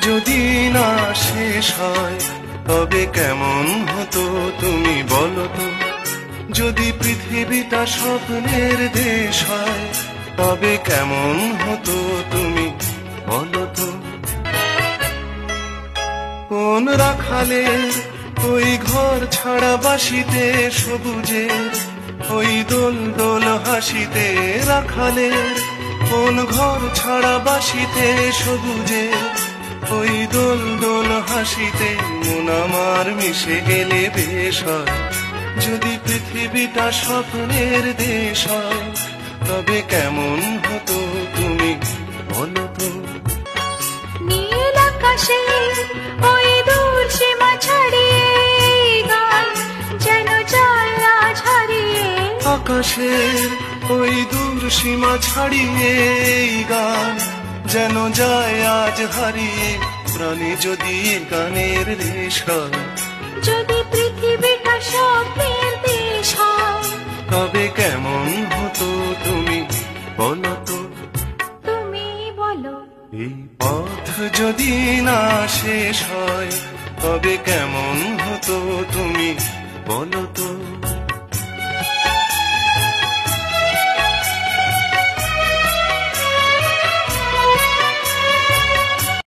যদি না শেষ হয় তবে কেমন হতো তুমি বলো তো। যদি পৃথিবীটা স্বপ্নের দেশ হয় তবে কেমন হতো তুমি বলো তো। কোন রাখালের ওই ঘর ছাড়া বাসিতে সবুজের ওই দোল দোল হাসিতে, রাখালের কোন ঘর ছাড়া বাসিতে সবুজের ওই দোল দোল হাসিতে, মন আমার মিশে গেলে বেশ হয়। যদি পৃথিবীটা স্বপ্নের দেশ হয় তবে কেমন হতো তুমি বলো তো। নীল আকাশে ওই দূর সীমা ছাড়িয়ে গান যেন যায় আজ হারিয়ে। আকাশের ওই দূর সীমা ছাড়িয়ে গান যেন যায় আজ হারিয়ে। প্রাণে যদি গানের রেশ হয়, যদি পৃথিবীটা স্বপ্নের দেশ হয় তবে কেমন হতো তুমি বলো তো। তুমি বলো। এই পথ যদি না শেষ হয় তবে কেমন হতো তুমি বলো তো।